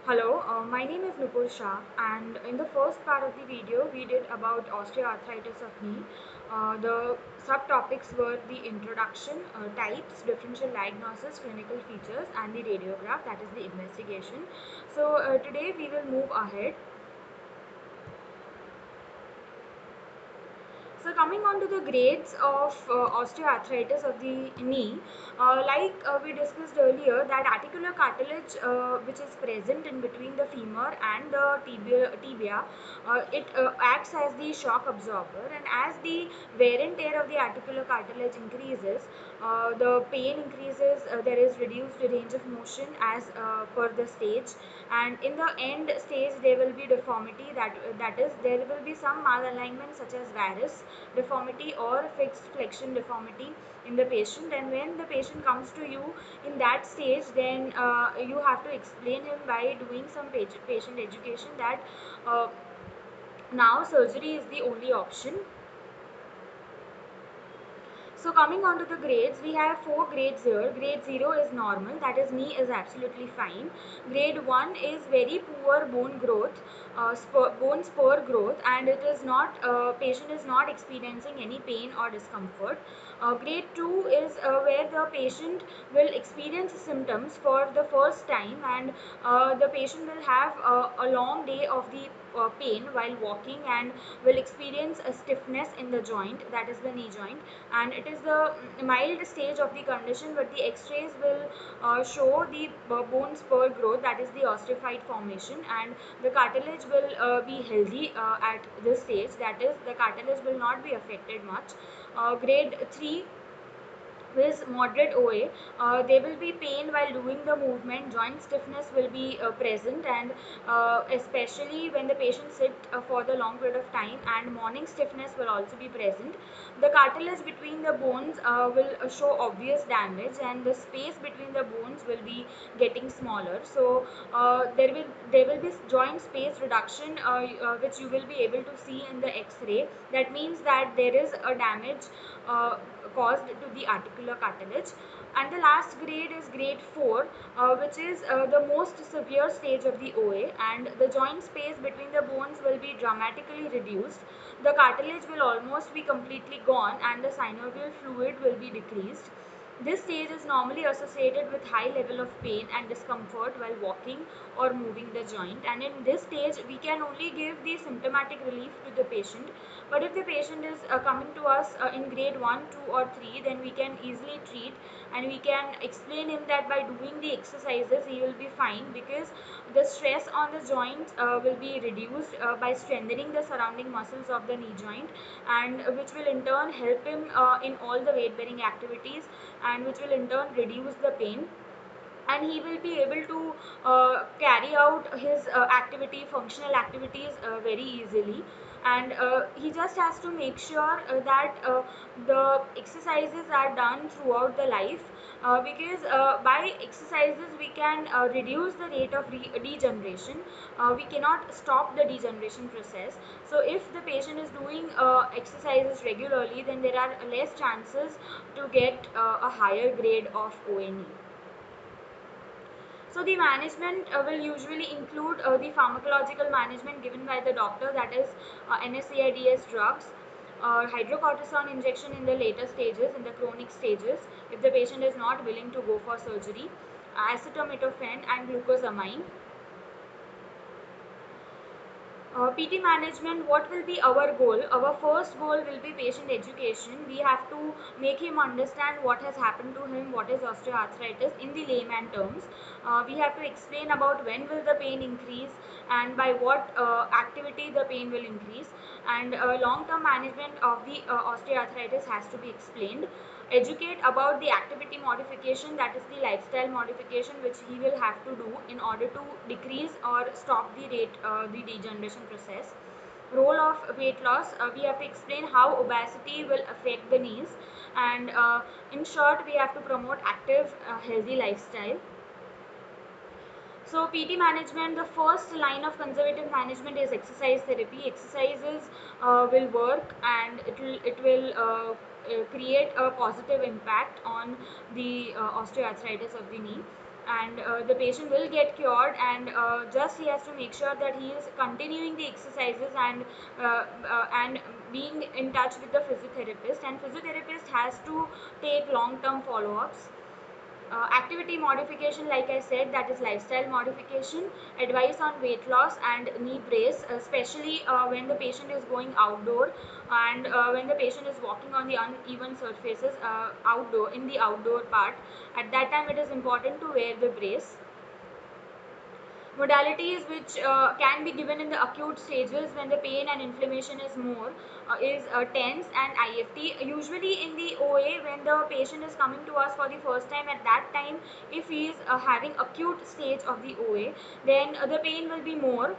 Hello, my name is Nupur Shah, and in the first part of the video, we did about osteoarthritis of knee. The subtopics were the introduction, types, differential diagnosis, clinical features, and the radiograph, that is the investigation. So today we will move ahead. So coming on to the grades of osteoarthritis of the knee, like we discussed earlier, that articular cartilage which is present in between the femur and the tibia, it acts as the shock absorber, and as the wear and tear of the articular cartilage increases, the pain increases, there is reduced range of motion as per the stage, and in the end stage there will be deformity, that is there will be some malalignment such as varus deformity or fixed flexion deformity in the patient. And when the patient comes to you in that stage, then you have to explain him by doing some patient education that uh, now surgery is the only option. So coming on to the grades, we have four grades here. Grade 0 is normal, that is knee is absolutely fine. Grade 1 is very poor bone growth, bone spur growth, and it is not, patient is not experiencing any pain or discomfort. Grade 2 is where the patient will experience symptoms for the first time, and the patient will have a long day of the pain while walking, and will experience a stiffness in the joint, that is the knee joint, and it is the mild stage of the condition, but the x-rays will show the bone spur growth, that is the osteophyte formation, and the cartilage will be healthy at this stage, that is the cartilage will not be affected much. Grade 3 with moderate OA, there will be pain while doing the movement, joint stiffness will be present, and especially when the patient sit for the long period of time, and morning stiffness will also be present. The cartilage between the bones will show obvious damage, and the space between the bones will be getting smaller. So there will be joint space reduction, which you will be able to see in the X-ray. That means that there is a damage uh, caused to the articular cartilage. And the last grade is grade 4, which is the most severe stage of the OA, and the joint space between the bones will be dramatically reduced. The cartilage will almost be completely gone, and the synovial fluid will be decreased. This stage is normally associated with high level of pain and discomfort while walking or moving the joint, and in this stage we can only give the symptomatic relief to the patient. But if the patient is coming to us in grade 1, 2 or 3, then we can easily treat, and we can explain him that by doing the exercises he will be fine, because the stress on the joint will be reduced by strengthening the surrounding muscles of the knee joint, and which will in turn help him in all the weight bearing activities, and which will in turn reduce the pain, and he will be able to carry out his functional activities very easily. And he just has to make sure that the exercises are done throughout the life, because by exercises we can reduce the rate of degeneration. We cannot stop the degeneration process. So if the patient is doing exercises regularly, then there are less chances to get a higher grade of ONE. So the management will usually include the pharmacological management given by the doctor, that is NSAIDs drugs, hydrocortisone injection in the later stages, in the chronic stages, if the patient is not willing to go for surgery, acetaminophen and glucosamine. PT management, what will be our goal? Our first goal will be patient education. We have to make him understand what has happened to him, what is osteoarthritis in the layman terms. We have to explain about when will the pain increase, and by what activity the pain will increase, and long-term management of the osteoarthritis has to be explained. Educate about the activity modification, that is the lifestyle modification which he will have to do in order to decrease or stop the degeneration process. Role of weight loss, we have to explain how obesity will affect the knees, and in short we have to promote active healthy lifestyle. So PT management, the first line of conservative management is exercise therapy. Exercises will work, and it will create a positive impact on the osteoarthritis of the knee. and the patient will get cured, and just he has to make sure that he is continuing the exercises and being in touch with the physiotherapist, and physiotherapist has to take long term follow ups. Activity modification, like I said, that is lifestyle modification, advice on weight loss and knee brace, especially when the patient is going outdoor, and when the patient is walking on the uneven surfaces outdoor, in the outdoor part. At that time it is important to wear the brace. Modalities which can be given in the acute stages when the pain and inflammation is more is TENS and IFT. Usually in the OA, when the patient is coming to us for the first time, at that time, if he is having acute stage of the OA, then the pain will be more.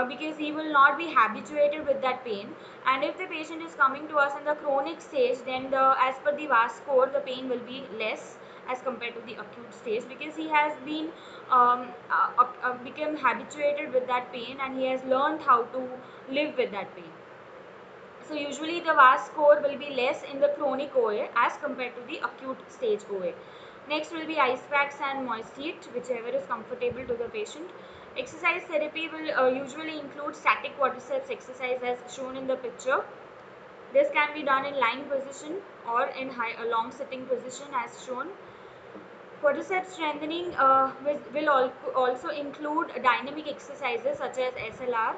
Because he will not be habituated with that pain, and if the patient is coming to us in the chronic stage, then as per the VAS score, the pain will be less as compared to the acute stage, because he has been become habituated with that pain, and he has learned how to live with that pain. So usually the VAS score will be less in the chronic OA as compared to the acute stage OA. Next will be ice packs and moist heat, whichever is comfortable to the patient. Exercise therapy will usually include static quadriceps exercise as shown in the picture. This can be done in lying position or in long sitting position as shown. Quadriceps strengthening will also include dynamic exercises such as SLR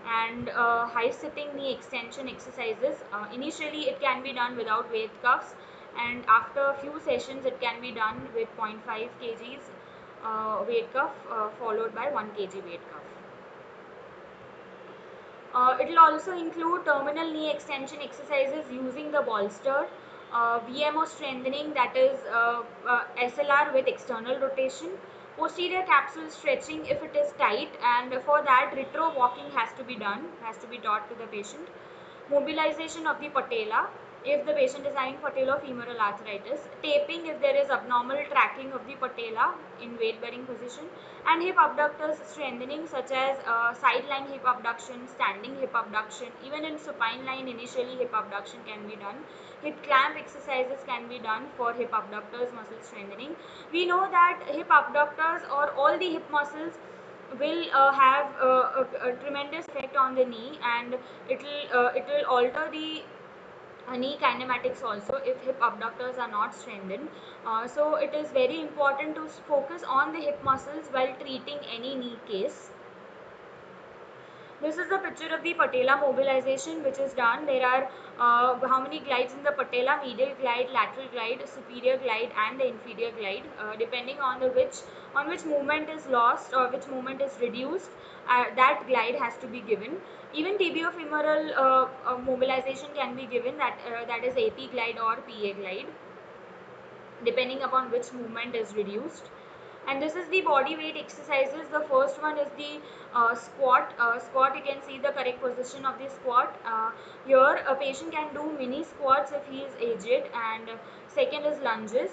and high sitting knee extension exercises. Initially it can be done without weight cuffs, and after a few sessions it can be done with 0.5 kgs weight cuff followed by 1 kg weight cuff. It will also include terminal knee extension exercises using the bolster, VMO strengthening, that is SLR with external rotation, posterior capsule stretching if it is tight, and for that retro walking has to be done, has to be taught to the patient. Mobilization of the patella if the patient is having patellofemoral arthritis, taping if there is abnormal tracking of the patella in weight bearing position, and hip abductors strengthening such as sideline hip abduction, standing hip abduction. Even in supine line, initially hip abduction can be done. Hip clamp exercises can be done for hip abductors muscle strengthening. We know that hip abductors or all the hip muscles will have a tremendous effect on the knee, and it will alter the knee kinematics also if hip abductors are not strengthened. So it is very important to focus on the hip muscles while treating any knee case. This is the picture of the patella mobilization which is done. There are how many glides in the patella: medial glide, lateral glide, superior glide, and the inferior glide. Depending on which movement is lost or which movement is reduced, that glide has to be given. Even tibiofemoral mobilization can be given, that is AP glide or PA glide, depending upon which movement is reduced. And this is the body weight exercises. The first one is the squat. Squat, you can see the correct position of the squat. Here a patient can do mini squats if he is aged, and second is lunges.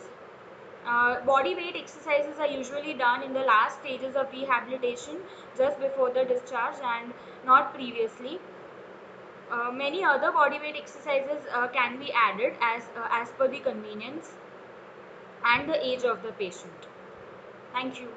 Body weight exercises are usually done in the last stages of rehabilitation, just before the discharge and not previously. Many other body weight exercises can be added as per the convenience and the age of the patient. Thank you.